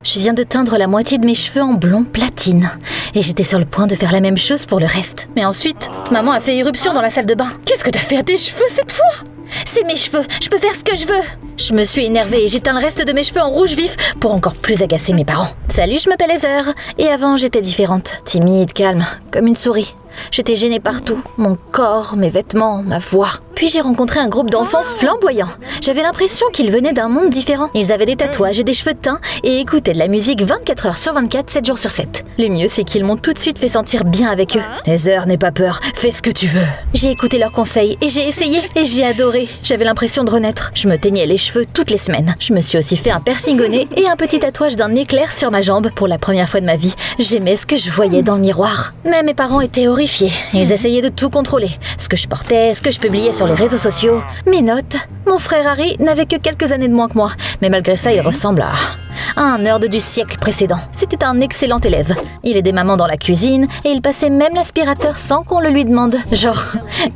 Je viens de teindre la moitié de mes cheveux en blond platine. Et j'étais sur le point de faire la même chose pour le reste. Mais ensuite, maman a fait irruption dans la salle de bain. Qu'est-ce que t'as fait à tes cheveux cette fois ? C'est mes cheveux, je peux faire ce que je veux. Je me suis énervée et j'ai teint le reste de mes cheveux en rouge vif pour encore plus agacer mes parents. Salut, je m'appelle Heather. Et avant, j'étais différente. Timide, calme, comme une souris. J'étais gênée partout. Mon corps, mes vêtements, ma voix. Puis j'ai rencontré un groupe d'enfants flamboyants. J'avais l'impression qu'ils venaient d'un monde différent. Ils avaient des tatouages et des cheveux teints et écoutaient de la musique 24 heures sur 24, 7 jours sur 7. Le mieux, c'est qu'ils m'ont tout de suite fait sentir bien avec eux. Heather, n'aie pas peur, fais ce que tu veux. J'ai écouté leurs conseils et j'ai essayé et j'ai adoré. J'avais l'impression de renaître. Je me teignais les cheveux toutes les semaines. Je me suis aussi fait un piercing au nez et un petit tatouage d'un éclair sur ma jambe. Pour la première fois de ma vie, j'aimais ce que je voyais dans le miroir. Mais mes parents étaient horrifiés. Ils essayaient de tout contrôler. Ce que je portais, ce que je publiais sur les réseaux sociaux, mes notes. Mon frère Harry n'avait que quelques années de moins que moi. Mais malgré ça, il ressemble à un nerd du siècle précédent. C'était un excellent élève. Il aidait maman dans la cuisine et il passait même l'aspirateur sans qu'on le lui demande. Genre,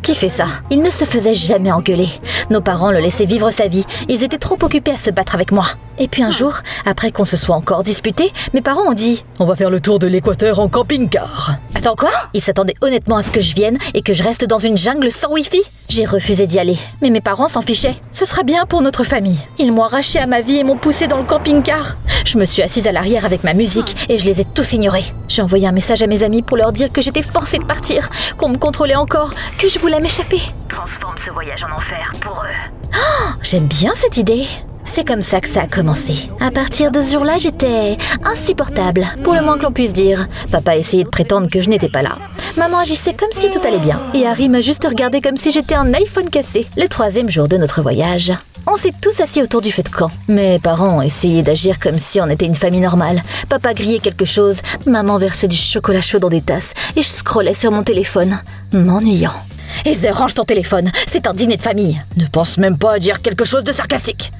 qui fait ça ? Il ne se faisait jamais engueuler. Nos parents le laissaient vivre sa vie. Ils étaient trop occupés à se battre avec moi. Et puis un jour, après qu'on se soit encore disputé, mes parents ont dit « On va faire le tour de l'Équateur en camping-car ». Attends quoi ? Ils s'attendaient honnêtement à ce que je vienne et que je reste dans une jungle sans wifi ? J'ai refusé d'y aller, mais mes parents s'en fichaient. Ce sera bien pour notre famille. Ils m'ont arraché à ma vie et m'ont poussé dans le camping-car. Je me suis assise à l'arrière avec ma musique et je les ai tous ignorés. J'ai envoyé un message à mes amis pour leur dire que j'étais forcée de partir, qu'on me contrôlait encore, que je voulais m'échapper. Transforme ce voyage en enfer pour eux. Oh, j'aime bien cette idée. C'est comme ça que ça a commencé. À partir de ce jour-là, j'étais insupportable, pour le moins que l'on puisse dire. Papa essayait de prétendre que je n'étais pas là. Maman agissait comme si tout allait bien. Et Harry m'a juste regardé comme si j'étais un iPhone cassé. Le 3e jour de notre voyage, on s'est tous assis autour du feu de camp. Mes parents essayaient d'agir comme si on était une famille normale. Papa grillait quelque chose, maman versait du chocolat chaud dans des tasses et je scrollais sur mon téléphone, m'ennuyant. Heather, range ton téléphone, c'est un dîner de famille. Ne pense même pas à dire quelque chose de sarcastique.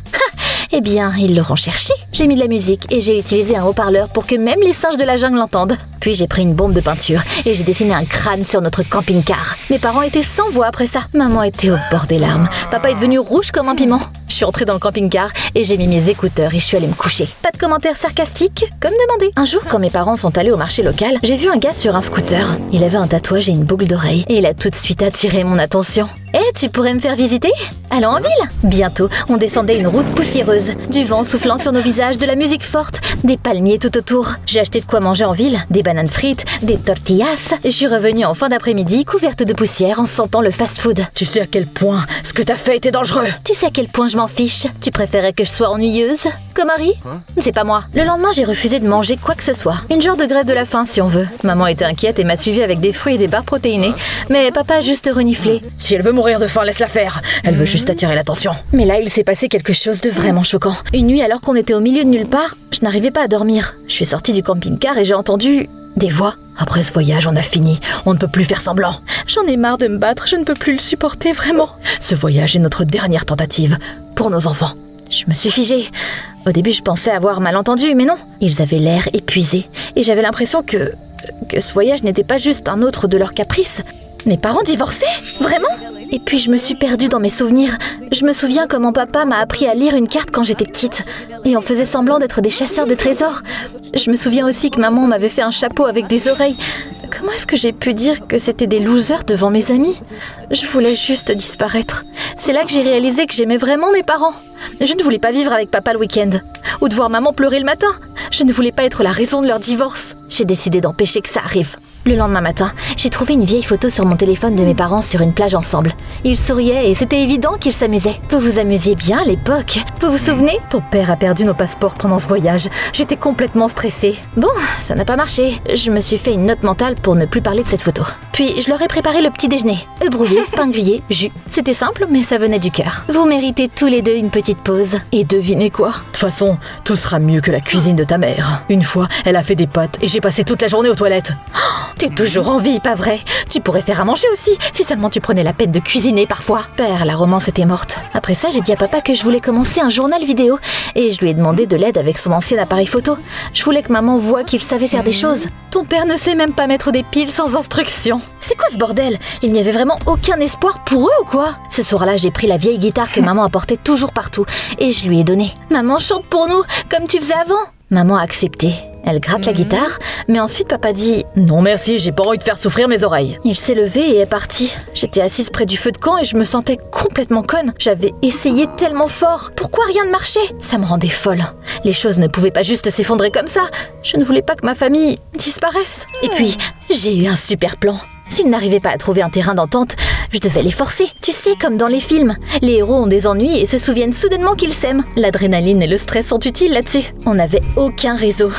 Eh bien, ils l'auront cherché. J'ai mis de la musique et j'ai utilisé un haut-parleur pour que même les singes de la jungle l'entendent. Puis j'ai pris une bombe de peinture et j'ai dessiné un crâne sur notre camping-car. Mes parents étaient sans voix après ça. Maman était au bord des larmes. Papa est devenu rouge comme un piment. Je suis entrée dans le camping-car et j'ai mis mes écouteurs et je suis allée me coucher. Pas de commentaires sarcastiques, comme demandé. Un jour, quand mes parents sont allés au marché local, j'ai vu un gars sur un scooter. Il avait un tatouage et une boucle d'oreille et il a tout de suite attiré mon attention. Tu pourrais me faire visiter ? Allons en ville. Bientôt, on descendait une route poussiéreuse, du vent soufflant sur nos visages, de la musique forte, des palmiers tout autour. J'ai acheté de quoi manger en ville, des bananes frites, des tortillas. Je suis revenue en fin d'après-midi, couverte de poussière, en sentant le fast-food. Tu sais à quel point ce que t'as fait était dangereux. Tu sais à quel point je m'en fiche. Tu préférais que je sois ennuyeuse ? Comme Harry ? C'est pas moi. Le lendemain, j'ai refusé de manger quoi que ce soit. Une genre de grève de la faim, si on veut. Maman était inquiète et m'a suivie avec des fruits et des barres protéinées. Mais papa a juste reniflé. Si elle veut mourir de faim, laisse-la faire. Elle veut juste attirer l'attention. Mais là, il s'est passé quelque chose de vraiment choquant. Une nuit, alors qu'on était au milieu de nulle part, je n'arrivais pas à dormir. Je suis sortie du camping-car et j'ai entendu des voix. Après ce voyage, on a fini. On ne peut plus faire semblant. J'en ai marre de me battre, je ne peux plus le supporter, vraiment. Ce voyage est notre dernière tentative pour nos enfants. Je me suis figée. Au début, je pensais avoir mal entendu, mais non. Ils avaient l'air épuisés. Et j'avais l'impression que ce voyage n'était pas juste un autre de leurs caprices. Mes parents divorçaient ? Vraiment ? Et puis je me suis perdue dans mes souvenirs. Je me souviens comment papa m'a appris à lire une carte quand j'étais petite. Et on faisait semblant d'être des chasseurs de trésors. Je me souviens aussi que maman m'avait fait un chapeau avec des oreilles. Comment est-ce que j'ai pu dire que c'était des losers devant mes amis ? Je voulais juste disparaître. C'est là que j'ai réalisé que j'aimais vraiment mes parents. Je ne voulais pas vivre avec papa le week-end. Ou de voir maman pleurer le matin. Je ne voulais pas être la raison de leur divorce. J'ai décidé d'empêcher que ça arrive. Le lendemain matin, j'ai trouvé une vieille photo sur mon téléphone de mes parents sur une plage ensemble. Ils souriaient et c'était évident qu'ils s'amusaient. Vous vous amusiez bien à l'époque. Vous vous souvenez ? Ton père a perdu nos passeports pendant ce voyage. J'étais complètement stressée. Bon, ça n'a pas marché. Je me suis fait une note mentale pour ne plus parler de cette photo. Puis je leur ai préparé le petit déjeuner. Œufs brouillés, pain grillé, jus. C'était simple, mais ça venait du cœur. Vous méritez tous les deux une petite pause. Et devinez quoi ? De toute façon, tout sera mieux que la cuisine de ta mère. Une fois, elle a fait des pâtes et j'ai passé toute la journée aux toilettes. T'es toujours en vie, pas vrai ? Tu pourrais faire à manger aussi, si seulement tu prenais la peine de cuisiner parfois. Père, la romance était morte. Après ça, j'ai dit à papa que je voulais commencer un journal vidéo. Et je lui ai demandé de l'aide avec son ancien appareil photo. Je voulais que maman voie qu'il savait faire des choses. Ton père ne sait même pas mettre des piles sans instruction. C'est quoi ce bordel ? Il n'y avait vraiment aucun espoir pour eux ou quoi ? Ce soir-là, j'ai pris la vieille guitare que maman apportait toujours partout. Et je lui ai donné. Maman, chante pour nous, comme tu faisais avant. Maman a accepté. Elle gratte la guitare, mais ensuite papa dit « Non merci, j'ai pas envie de faire souffrir mes oreilles. » Il s'est levé et est parti. J'étais assise près du feu de camp et je me sentais complètement conne. J'avais essayé tellement fort. Pourquoi rien ne marchait? Ça me rendait folle. Les choses ne pouvaient pas juste s'effondrer comme ça. Je ne voulais pas que ma famille disparaisse. Et puis, j'ai eu un super plan. S'ils n'arrivaient pas à trouver un terrain d'entente, je devais les forcer. Tu sais, comme dans les films. Les héros ont des ennuis et se souviennent soudainement qu'ils s'aiment. L'adrénaline et le stress sont utiles là-dessus. On n'avait aucun réseau.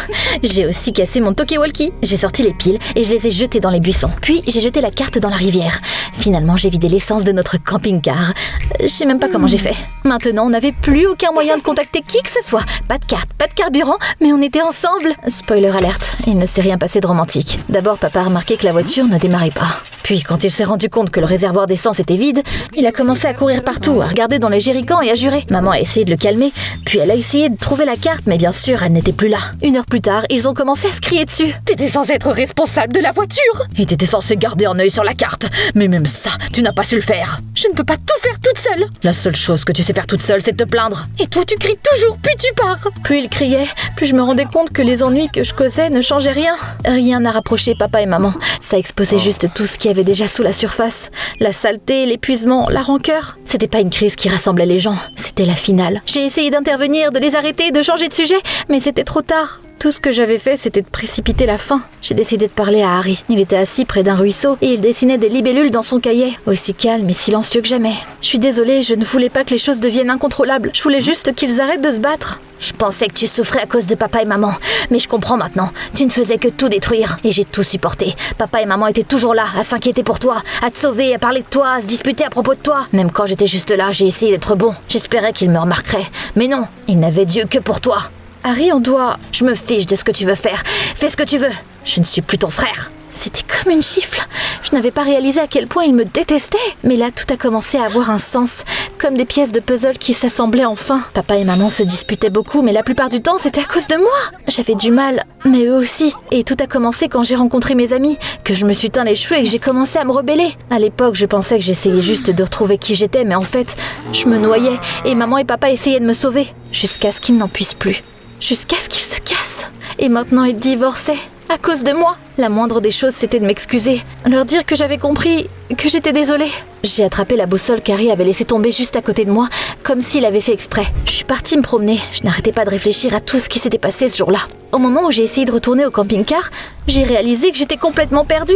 J'ai aussi cassé mon talkie-walkie. J'ai sorti les piles et je les ai jetées dans les buissons. Puis j'ai jeté la carte dans la rivière. Finalement, j'ai vidé l'essence de notre camping-car. Je sais même pas comment j'ai fait. Maintenant, on n'avait plus aucun moyen de contacter qui que ce soit. Pas de carte, pas de carburant, mais on était ensemble. Spoiler alerte, il ne s'est rien passé de romantique. D'abord, papa a remarqué que la voiture ne démarrait pas. Puis, quand il s'est rendu compte que le réservoir d'essence était vide, il a commencé à courir partout, à regarder dans les jerrycans et à jurer. Maman a essayé de le calmer, puis elle a essayé de trouver la carte, mais bien sûr, elle n'était plus là. 1 heure plus tard, ils ont commencé à se crier dessus. T'étais censé être responsable de la voiture. Et t'étais censé garder un œil sur la carte. Mais même ça, tu n'as pas su le faire. Je ne peux pas tout faire toute seule. La seule chose que tu sais faire toute seule, c'est de te plaindre. Et toi, tu cries toujours, puis tu pars. Plus il criait, plus je me rendais compte que les ennuis que je causais ne changeaient rien. Rien n'a rapproché papa et maman. Ça exposait juste tout ce qui avait déjà sous la surface. La saleté, l'épuisement, la rancœur. C'était pas une crise qui rassemblait les gens, c'était la finale. J'ai essayé d'intervenir, de les arrêter, de changer de sujet, mais c'était trop tard. Tout ce que j'avais fait, c'était de précipiter la fin. J'ai décidé de parler à Harry. Il était assis près d'un ruisseau et il dessinait des libellules dans son cahier, aussi calme et silencieux que jamais. Je suis désolée, je ne voulais pas que les choses deviennent incontrôlables. Je voulais juste qu'ils arrêtent de se battre. Je pensais que tu souffrais à cause de papa et maman, mais je comprends maintenant. Tu ne faisais que tout détruire, et j'ai tout supporté. Papa et maman étaient toujours là, à s'inquiéter pour toi, à te sauver, à parler de toi, à se disputer à propos de toi. Même quand j'étais juste là, j'ai essayé d'être bon. J'espérais qu'ils me remarqueraient. Mais non, ils n'avaient Dieu que pour toi. Harry, on doit... Je me fiche de ce que tu veux faire. Fais ce que tu veux. Je ne suis plus ton frère. C'était comme une gifle. Je n'avais pas réalisé à quel point il me détestait. Mais là, tout a commencé à avoir un sens. Comme des pièces de puzzle qui s'assemblaient enfin. Papa et maman se disputaient beaucoup, mais la plupart du temps, c'était à cause de moi. J'avais du mal, mais eux aussi. Et tout a commencé quand j'ai rencontré mes amis, que je me suis teint les cheveux et que j'ai commencé à me rebeller. À l'époque, je pensais que j'essayais juste de retrouver qui j'étais, mais en fait, je me noyais. Et maman et papa essayaient de me sauver. Jusqu'à ce qu'ils n'en puissent plus. Jusqu'à ce qu'ils se cassent. Et maintenant, ils divorçaient. À cause de moi. La moindre des choses, c'était de m'excuser. Leur dire que j'avais compris, que j'étais désolée. J'ai attrapé la boussole qu'Harry avait laissée tomber juste à côté de moi, comme s'il avait fait exprès. Je suis partie me promener. Je n'arrêtais pas de réfléchir à tout ce qui s'était passé ce jour-là. Au moment où j'ai essayé de retourner au camping-car, j'ai réalisé que j'étais complètement perdue.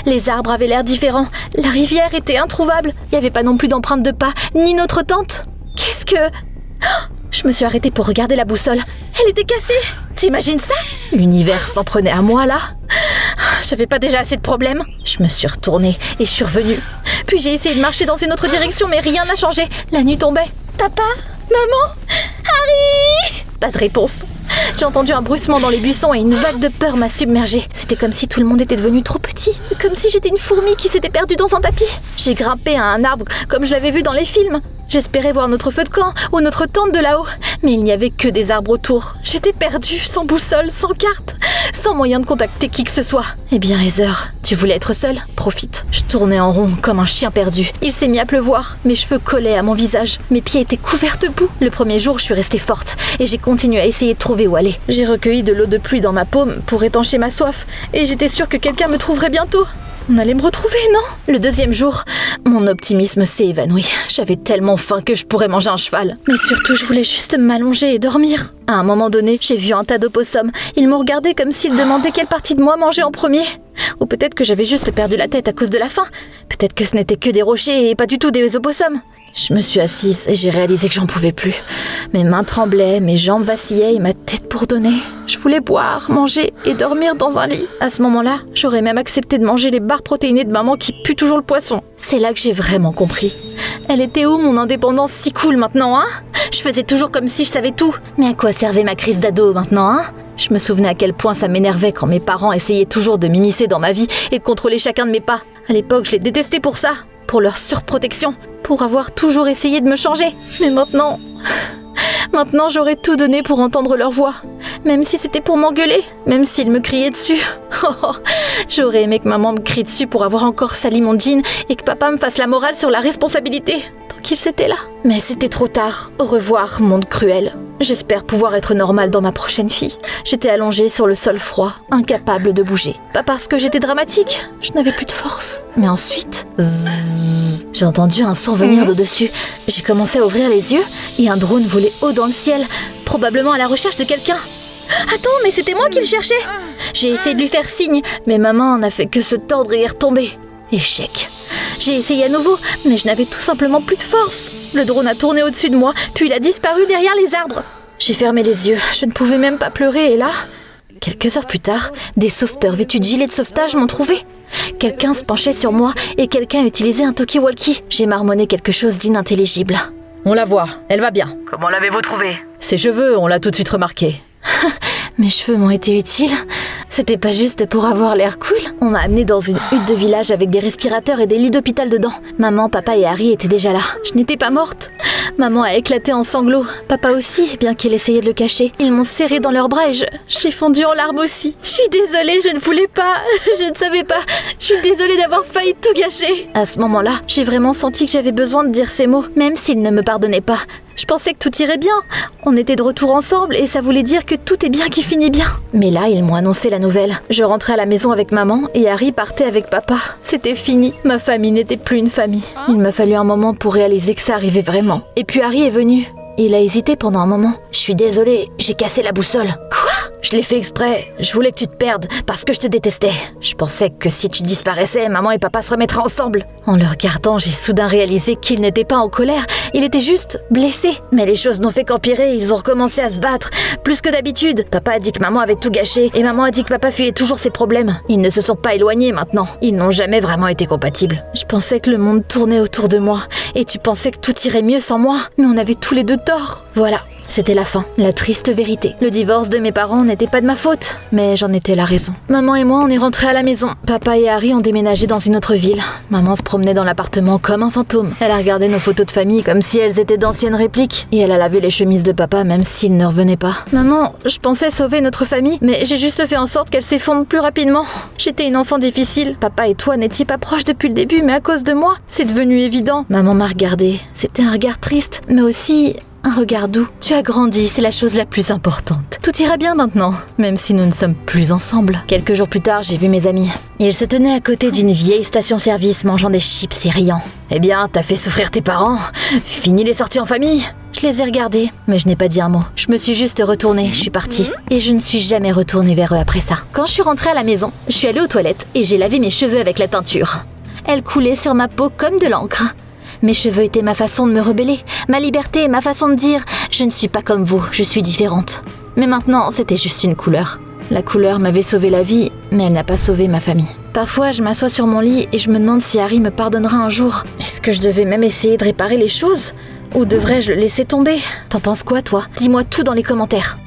Les arbres avaient l'air différents. La rivière était introuvable. Il n'y avait pas non plus d'empreintes de pas, ni notre tente. Qu'est-ce que... Je me suis arrêtée pour regarder la boussole. Elle était cassée. T'imagines ça? L'univers s'en prenait à moi, là. J'avais pas déjà assez de problèmes. Je me suis retournée et je suis revenue. Puis j'ai essayé de marcher dans une autre direction, mais rien n'a changé. La nuit tombait. Papa? Maman? Harry? Pas de réponse. J'ai entendu un bruissement dans les buissons et une vague de peur m'a submergée. C'était comme si tout le monde était devenu trop petit. Comme si j'étais une fourmi qui s'était perdue dans un tapis. J'ai grimpé à un arbre comme je l'avais vu dans les films. J'espérais voir notre feu de camp ou notre tente de là-haut. Mais il n'y avait que des arbres autour. J'étais perdue, sans boussole, sans carte, sans moyen de contacter qui que ce soit. Eh bien, Heather, tu voulais être seule? Profite. Je tournais en rond comme un chien perdu. Il s'est mis à pleuvoir. Mes cheveux collaient à mon visage. Mes pieds étaient couverts de boue. Le premier jour, je suis restée forte et j'ai continué à essayer de trouver où aller. J'ai recueilli de l'eau de pluie dans ma paume pour étancher ma soif et j'étais sûre que quelqu'un me trouverait bientôt. On allait me retrouver, non? Le deuxième jour, mon optimisme s'est évanoui. J'avais tellement faim que je pourrais manger un cheval. Mais surtout, je voulais juste m'allonger et dormir. À un moment donné, j'ai vu un tas d'opossums. Ils m'ont regardé comme s'ils demandaient quelle partie de moi manger en premier. Ou peut-être que j'avais juste perdu la tête à cause de la faim. Peut-être que ce n'était que des rochers et pas du tout des opossums. Je me suis assise et j'ai réalisé que j'en pouvais plus. Mes mains tremblaient, mes jambes vacillaient et ma tête bourdonnait. Je voulais boire, manger et dormir dans un lit. À ce moment-là, j'aurais même accepté de manger les barres protéinées de maman qui puent toujours le poisson. C'est là que j'ai vraiment compris. Elle était où mon indépendance si cool maintenant, hein? Je faisais toujours comme si je savais tout. Mais à quoi servait ma crise d'ado maintenant, hein? Je me souvenais à quel point ça m'énervait quand mes parents essayaient toujours de m'immiscer dans ma vie et de contrôler chacun de mes pas. À l'époque, je les détestais pour ça, pour leur surprotection, pour avoir toujours essayé de me changer. Mais maintenant, j'aurais tout donné pour entendre leur voix. Même si c'était pour m'engueuler, même s'ils me criaient dessus. J'aurais aimé que maman me crie dessus pour avoir encore sali mon jean et que papa me fasse la morale sur la responsabilité. Tant qu'ils étaient là. Mais c'était trop tard. Au revoir, monde cruel. J'espère pouvoir être normale dans ma prochaine vie. J'étais allongée sur le sol froid, incapable de bouger. Pas parce que j'étais dramatique, je n'avais plus de force. Mais ensuite, zzzz, j'ai entendu un son venir d'au-dessus. J'ai commencé à ouvrir les yeux et un drone volait haut dans le ciel, probablement à la recherche de quelqu'un. Attends, mais c'était moi qui le cherchais. J'ai essayé de lui faire signe, mais ma main n'a fait que se tordre et y retomber. Échec. J'ai essayé à nouveau, mais je n'avais tout simplement plus de force. Le drone a tourné au-dessus de moi, puis il a disparu derrière les arbres. J'ai fermé les yeux, je ne pouvais même pas pleurer, et là... Quelques heures plus tard, des sauveteurs vêtus de gilets de sauvetage m'ont trouvé. Quelqu'un se penchait sur moi, et quelqu'un utilisait un talkie-walkie. J'ai marmonné quelque chose d'inintelligible. On la voit, elle va bien. Comment l'avez-vous trouvé? Ses cheveux, on l'a tout de suite remarqué. Mes cheveux m'ont été utiles. C'était pas juste pour avoir l'air cool. On m'a amenée dans une hutte de village avec des respirateurs et des lits d'hôpital dedans. Maman, papa et Harry étaient déjà là. Je n'étais pas morte. Maman a éclaté en sanglots. Papa aussi, bien qu'il essayait de le cacher. Ils m'ont serré dans leurs bras et j'ai fondu en larmes aussi. Je suis désolée, je ne voulais pas. Je ne savais pas. Je suis désolée d'avoir failli tout gâcher. À ce moment-là, j'ai vraiment senti que j'avais besoin de dire ces mots, même s'ils ne me pardonnaient pas. Je pensais que tout irait bien. On était de retour ensemble et ça voulait dire que tout est bien qui finit bien. Mais là, ils m'ont annoncé la nouvelle. Je rentrais à la maison avec maman et Harry partait avec papa. C'était fini. Ma famille n'était plus une famille. Il m'a fallu un moment pour réaliser que ça arrivait vraiment. Et puis Harry est venu. Il a hésité pendant un moment. Je suis désolée, j'ai cassé la boussole. Quoi? Je l'ai fait exprès. Je voulais que tu te perdes parce que je te détestais. Je pensais que si tu disparaissais, maman et papa se remettraient ensemble. En le regardant, j'ai soudain réalisé qu'il n'était pas en colère. Il était juste blessé. Mais les choses n'ont fait qu'empirer. Ils ont recommencé à se battre. Plus que d'habitude. Papa a dit que maman avait tout gâché. Et maman a dit que papa fuyait toujours ses problèmes. Ils ne se sont pas éloignés maintenant. Ils n'ont jamais vraiment été compatibles. Je pensais que le monde tournait autour de moi. Et tu pensais que tout irait mieux sans moi. Mais on avait tous les deux tort. Voilà. C'était la fin, la triste vérité. Le divorce de mes parents n'était pas de ma faute, mais j'en étais la raison. Maman et moi, on est rentrés à la maison. Papa et Harry ont déménagé dans une autre ville. Maman se promenait dans l'appartement comme un fantôme. Elle a regardé nos photos de famille comme si elles étaient d'anciennes répliques. Et elle a lavé les chemises de papa même s'il ne revenait pas. Maman, je pensais sauver notre famille, mais j'ai juste fait en sorte qu'elle s'effondre plus rapidement. J'étais une enfant difficile. Papa et toi n'étiez pas proches depuis le début, mais à cause de moi, c'est devenu évident. Maman m'a regardée. C'était un regard triste, mais aussi... un regard doux. Tu as grandi, c'est la chose la plus importante. Tout ira bien maintenant, même si nous ne sommes plus ensemble. Quelques jours plus tard, j'ai vu mes amis. Ils se tenaient à côté d'une vieille station-service mangeant des chips et riant. Eh bien, t'as fait souffrir tes parents. Fini les sorties en famille. Je les ai regardés, mais je n'ai pas dit un mot. Je me suis juste retournée, je suis partie. Et je ne suis jamais retournée vers eux après ça. Quand je suis rentrée à la maison, je suis allée aux toilettes et j'ai lavé mes cheveux avec la teinture. Elle coulait sur ma peau comme de l'encre. Mes cheveux étaient ma façon de me rebeller, ma liberté, ma façon de dire « je ne suis pas comme vous, je suis différente ». Mais maintenant, c'était juste une couleur. La couleur m'avait sauvé la vie, mais elle n'a pas sauvé ma famille. Parfois, je m'assois sur mon lit et je me demande si Harry me pardonnera un jour. Est-ce que je devais même essayer de réparer les choses ? Ou devrais-je le laisser tomber ? T'en penses quoi, toi ? Dis-moi tout dans les commentaires.